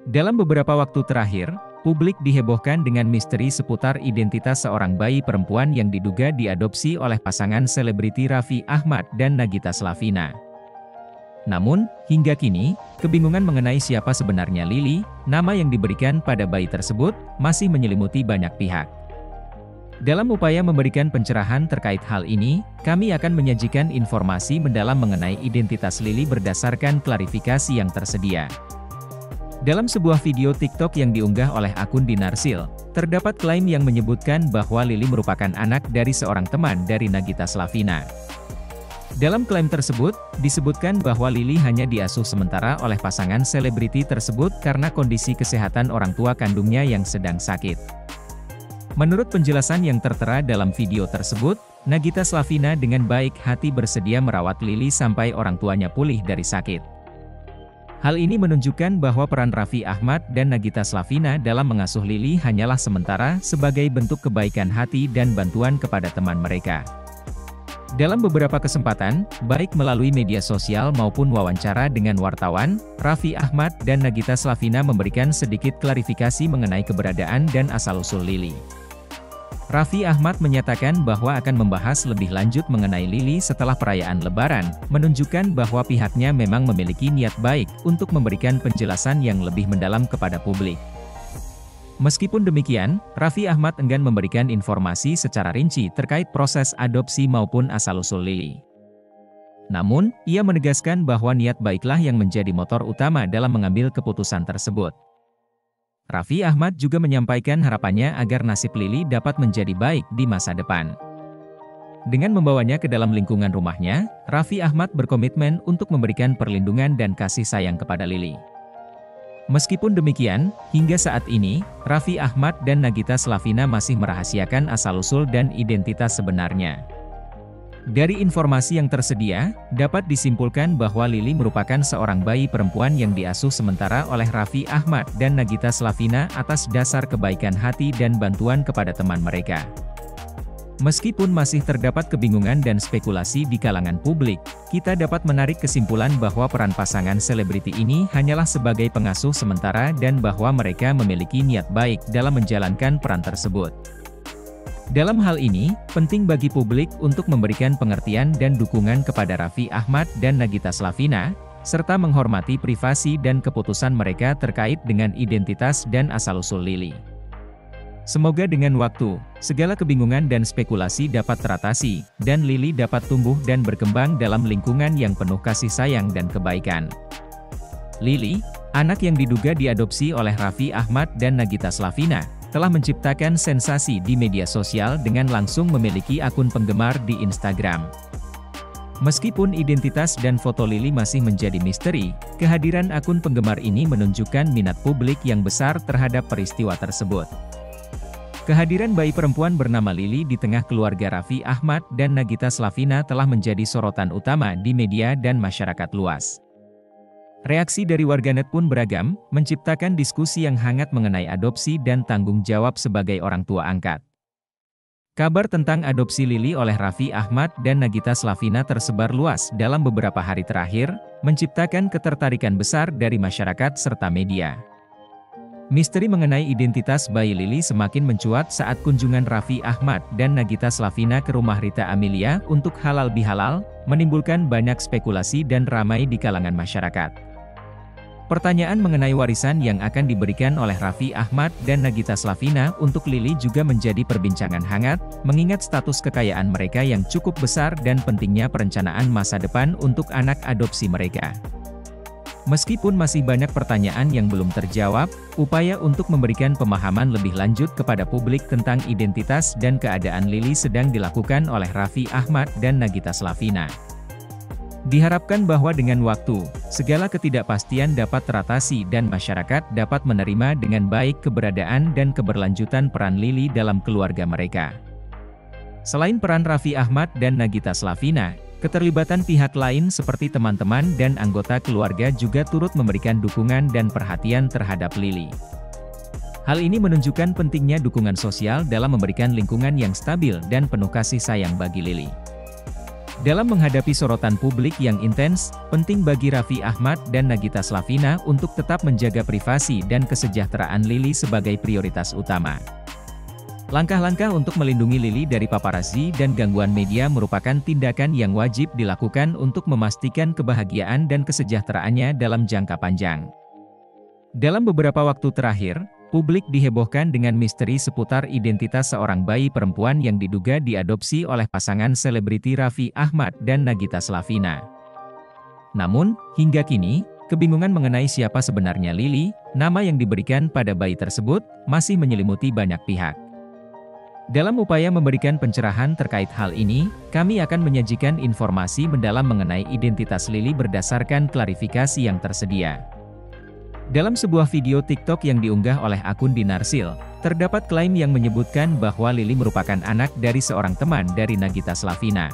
Dalam beberapa waktu terakhir, publik dihebohkan dengan misteri seputar identitas seorang bayi perempuan yang diduga diadopsi oleh pasangan selebriti Raffi Ahmad dan Nagita Slavina. Namun, hingga kini, kebingungan mengenai siapa sebenarnya Lily, nama yang diberikan pada bayi tersebut, masih menyelimuti banyak pihak. Dalam upaya memberikan pencerahan terkait hal ini, kami akan menyajikan informasi mendalam mengenai identitas Lily berdasarkan klarifikasi yang tersedia. Dalam sebuah video TikTok yang diunggah oleh akun Dinarsil, terdapat klaim yang menyebutkan bahwa Lily merupakan anak dari seorang teman dari Nagita Slavina. Dalam klaim tersebut, disebutkan bahwa Lily hanya diasuh sementara oleh pasangan selebriti tersebut karena kondisi kesehatan orang tua kandungnya yang sedang sakit. Menurut penjelasan yang tertera dalam video tersebut, Nagita Slavina dengan baik hati bersedia merawat Lily sampai orang tuanya pulih dari sakit. Hal ini menunjukkan bahwa peran Raffi Ahmad dan Nagita Slavina dalam mengasuh Lily hanyalah sementara sebagai bentuk kebaikan hati dan bantuan kepada teman mereka. Dalam beberapa kesempatan, baik melalui media sosial maupun wawancara dengan wartawan, Raffi Ahmad dan Nagita Slavina memberikan sedikit klarifikasi mengenai keberadaan dan asal-usul Lily. Raffi Ahmad menyatakan bahwa akan membahas lebih lanjut mengenai Lily setelah perayaan Lebaran, menunjukkan bahwa pihaknya memang memiliki niat baik untuk memberikan penjelasan yang lebih mendalam kepada publik. Meskipun demikian, Raffi Ahmad enggan memberikan informasi secara rinci terkait proses adopsi maupun asal-usul Lily. Namun, ia menegaskan bahwa niat baiklah yang menjadi motor utama dalam mengambil keputusan tersebut. Raffi Ahmad juga menyampaikan harapannya agar nasib Lily dapat menjadi baik di masa depan. Dengan membawanya ke dalam lingkungan rumahnya, Raffi Ahmad berkomitmen untuk memberikan perlindungan dan kasih sayang kepada Lily. Meskipun demikian, hingga saat ini, Raffi Ahmad dan Nagita Slavina masih merahasiakan asal-usul dan identitas sebenarnya. Dari informasi yang tersedia, dapat disimpulkan bahwa Lily merupakan seorang bayi perempuan yang diasuh sementara oleh Raffi Ahmad dan Nagita Slavina atas dasar kebaikan hati dan bantuan kepada teman mereka. Meskipun masih terdapat kebingungan dan spekulasi di kalangan publik, kita dapat menarik kesimpulan bahwa peran pasangan selebriti ini hanyalah sebagai pengasuh sementara dan bahwa mereka memiliki niat baik dalam menjalankan peran tersebut. Dalam hal ini, penting bagi publik untuk memberikan pengertian dan dukungan kepada Raffi Ahmad dan Nagita Slavina, serta menghormati privasi dan keputusan mereka terkait dengan identitas dan asal-usul Lily. Semoga dengan waktu, segala kebingungan dan spekulasi dapat teratasi, dan Lily dapat tumbuh dan berkembang dalam lingkungan yang penuh kasih sayang dan kebaikan. Lily, anak yang diduga diadopsi oleh Raffi Ahmad dan Nagita Slavina, telah menciptakan sensasi di media sosial dengan langsung memiliki akun penggemar di Instagram. Meskipun identitas dan foto Lily masih menjadi misteri, kehadiran akun penggemar ini menunjukkan minat publik yang besar terhadap peristiwa tersebut. Kehadiran bayi perempuan bernama Lily di tengah keluarga Raffi Ahmad dan Nagita Slavina telah menjadi sorotan utama di media dan masyarakat luas. Reaksi dari warganet pun beragam, menciptakan diskusi yang hangat mengenai adopsi dan tanggung jawab sebagai orang tua angkat. Kabar tentang adopsi Lily oleh Raffi Ahmad dan Nagita Slavina tersebar luas dalam beberapa hari terakhir, menciptakan ketertarikan besar dari masyarakat serta media. Misteri mengenai identitas bayi Lily semakin mencuat saat kunjungan Raffi Ahmad dan Nagita Slavina ke rumah Rita Amelia untuk halal bihalal, menimbulkan banyak spekulasi dan ramai di kalangan masyarakat. Pertanyaan mengenai warisan yang akan diberikan oleh Raffi Ahmad dan Nagita Slavina untuk Lily juga menjadi perbincangan hangat, mengingat status kekayaan mereka yang cukup besar dan pentingnya perencanaan masa depan untuk anak adopsi mereka. Meskipun masih banyak pertanyaan yang belum terjawab, upaya untuk memberikan pemahaman lebih lanjut kepada publik tentang identitas dan keadaan Lily sedang dilakukan oleh Raffi Ahmad dan Nagita Slavina. Diharapkan bahwa dengan waktu, segala ketidakpastian dapat teratasi dan masyarakat dapat menerima dengan baik keberadaan dan keberlanjutan peran Lily dalam keluarga mereka. Selain peran Raffi Ahmad dan Nagita Slavina, keterlibatan pihak lain seperti teman-teman dan anggota keluarga juga turut memberikan dukungan dan perhatian terhadap Lily. Hal ini menunjukkan pentingnya dukungan sosial dalam memberikan lingkungan yang stabil dan penuh kasih sayang bagi Lily. Dalam menghadapi sorotan publik yang intens, penting bagi Raffi Ahmad dan Nagita Slavina untuk tetap menjaga privasi dan kesejahteraan Lily sebagai prioritas utama. Langkah-langkah untuk melindungi Lily dari paparazzi dan gangguan media merupakan tindakan yang wajib dilakukan untuk memastikan kebahagiaan dan kesejahteraannya dalam jangka panjang. Dalam beberapa waktu terakhir, publik dihebohkan dengan misteri seputar identitas seorang bayi perempuan yang diduga diadopsi oleh pasangan selebriti Raffi Ahmad dan Nagita Slavina. Namun, hingga kini, kebingungan mengenai siapa sebenarnya Lily, nama yang diberikan pada bayi tersebut, masih menyelimuti banyak pihak. Dalam upaya memberikan pencerahan terkait hal ini, kami akan menyajikan informasi mendalam mengenai identitas Lily berdasarkan klarifikasi yang tersedia. Dalam sebuah video TikTok yang diunggah oleh akun Dinarsil, terdapat klaim yang menyebutkan bahwa Lily merupakan anak dari seorang teman dari Nagita Slavina.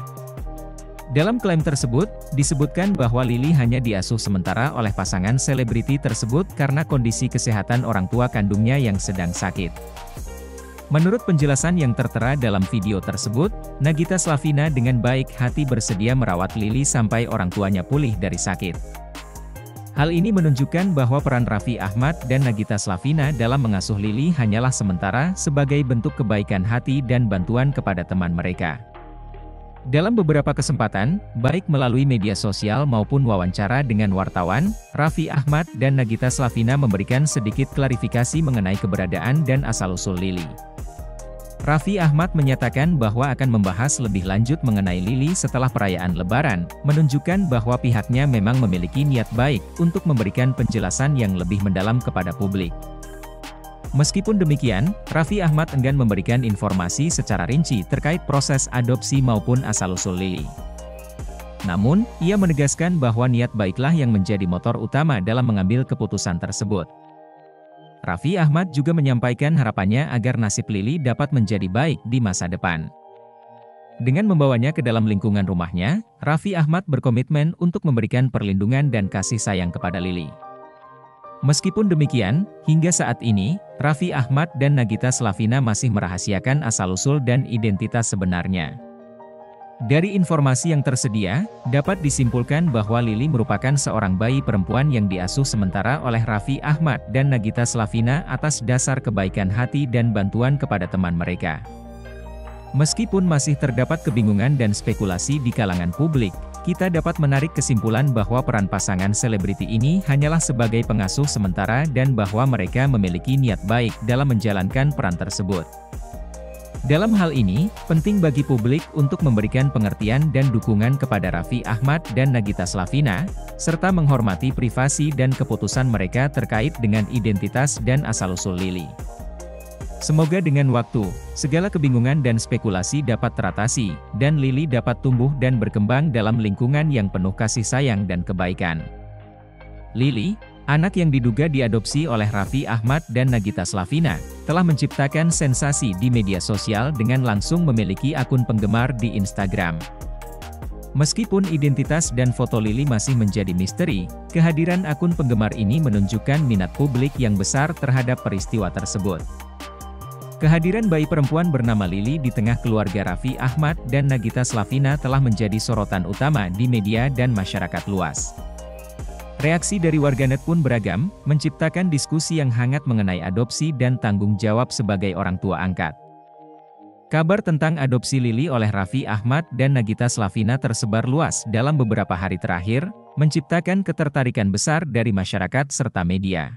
Dalam klaim tersebut, disebutkan bahwa Lily hanya diasuh sementara oleh pasangan selebriti tersebut karena kondisi kesehatan orang tua kandungnya yang sedang sakit. Menurut penjelasan yang tertera dalam video tersebut, Nagita Slavina dengan baik hati bersedia merawat Lily sampai orang tuanya pulih dari sakit. Hal ini menunjukkan bahwa peran Raffi Ahmad dan Nagita Slavina dalam mengasuh Lily hanyalah sementara sebagai bentuk kebaikan hati dan bantuan kepada teman mereka. Dalam beberapa kesempatan, baik melalui media sosial maupun wawancara dengan wartawan, Raffi Ahmad dan Nagita Slavina memberikan sedikit klarifikasi mengenai keberadaan dan asal-usul Lily. Raffi Ahmad menyatakan bahwa akan membahas lebih lanjut mengenai Lily setelah perayaan Lebaran, menunjukkan bahwa pihaknya memang memiliki niat baik untuk memberikan penjelasan yang lebih mendalam kepada publik. Meskipun demikian, Raffi Ahmad enggan memberikan informasi secara rinci terkait proses adopsi maupun asal-usul Lily. Namun, ia menegaskan bahwa niat baiklah yang menjadi motor utama dalam mengambil keputusan tersebut. Raffi Ahmad juga menyampaikan harapannya agar nasib Lily dapat menjadi baik di masa depan. Dengan membawanya ke dalam lingkungan rumahnya, Raffi Ahmad berkomitmen untuk memberikan perlindungan dan kasih sayang kepada Lily. Meskipun demikian, hingga saat ini, Raffi Ahmad dan Nagita Slavina masih merahasiakan asal-usul dan identitas sebenarnya. Dari informasi yang tersedia, dapat disimpulkan bahwa Lily merupakan seorang bayi perempuan yang diasuh sementara oleh Raffi Ahmad dan Nagita Slavina atas dasar kebaikan hati dan bantuan kepada teman mereka. Meskipun masih terdapat kebingungan dan spekulasi di kalangan publik, kita dapat menarik kesimpulan bahwa peran pasangan selebriti ini hanyalah sebagai pengasuh sementara dan bahwa mereka memiliki niat baik dalam menjalankan peran tersebut. Dalam hal ini, penting bagi publik untuk memberikan pengertian dan dukungan kepada Raffi Ahmad dan Nagita Slavina, serta menghormati privasi dan keputusan mereka terkait dengan identitas dan asal-usul Lily. Semoga dengan waktu, segala kebingungan dan spekulasi dapat teratasi, dan Lily dapat tumbuh dan berkembang dalam lingkungan yang penuh kasih sayang dan kebaikan. Lily, anak yang diduga diadopsi oleh Raffi Ahmad dan Nagita Slavina, telah menciptakan sensasi di media sosial dengan langsung memiliki akun penggemar di Instagram. Meskipun identitas dan foto Lily masih menjadi misteri, kehadiran akun penggemar ini menunjukkan minat publik yang besar terhadap peristiwa tersebut. Kehadiran bayi perempuan bernama Lily di tengah keluarga Raffi Ahmad dan Nagita Slavina telah menjadi sorotan utama di media dan masyarakat luas. Reaksi dari warganet pun beragam, menciptakan diskusi yang hangat mengenai adopsi dan tanggung jawab sebagai orang tua angkat. Kabar tentang adopsi Lily oleh Raffi Ahmad dan Nagita Slavina tersebar luas dalam beberapa hari terakhir, menciptakan ketertarikan besar dari masyarakat serta media.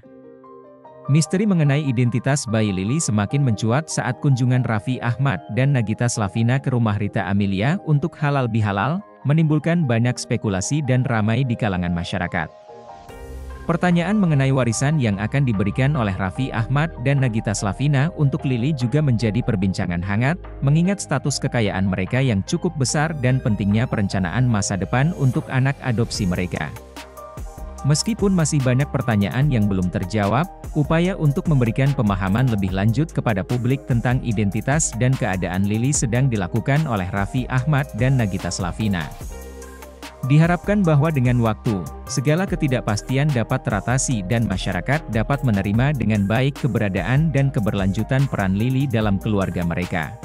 Misteri mengenai identitas bayi Lily semakin mencuat saat kunjungan Raffi Ahmad dan Nagita Slavina ke rumah Rita Amelia untuk halal bihalal, menimbulkan banyak spekulasi dan ramai di kalangan masyarakat. Pertanyaan mengenai warisan yang akan diberikan oleh Raffi Ahmad dan Nagita Slavina untuk Lily juga menjadi perbincangan hangat, mengingat status kekayaan mereka yang cukup besar dan pentingnya perencanaan masa depan untuk anak adopsi mereka. Meskipun masih banyak pertanyaan yang belum terjawab, upaya untuk memberikan pemahaman lebih lanjut kepada publik tentang identitas dan keadaan Lily sedang dilakukan oleh Raffi Ahmad dan Nagita Slavina. Diharapkan bahwa dengan waktu, segala ketidakpastian dapat teratasi dan masyarakat dapat menerima dengan baik keberadaan dan keberlanjutan peran Lily dalam keluarga mereka.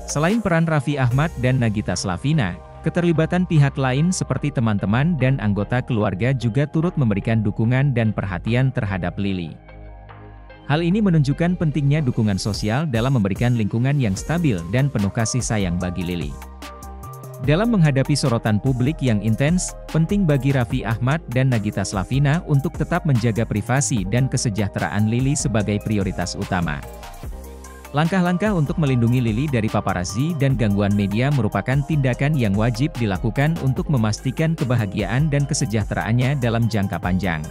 Selain peran Raffi Ahmad dan Nagita Slavina, Keterlibatan pihak lain seperti teman-teman dan anggota keluarga juga turut memberikan dukungan dan perhatian terhadap Lili. Hal ini menunjukkan pentingnya dukungan sosial dalam memberikan lingkungan yang stabil dan penuh kasih sayang bagi Lili. Dalam menghadapi sorotan publik yang intens, penting bagi Raffi Ahmad dan Nagita Slavina untuk tetap menjaga privasi dan kesejahteraan Lili sebagai prioritas utama. Langkah-langkah untuk melindungi Lili dari paparazzi dan gangguan media merupakan tindakan yang wajib dilakukan untuk memastikan kebahagiaan dan kesejahteraannya dalam jangka panjang.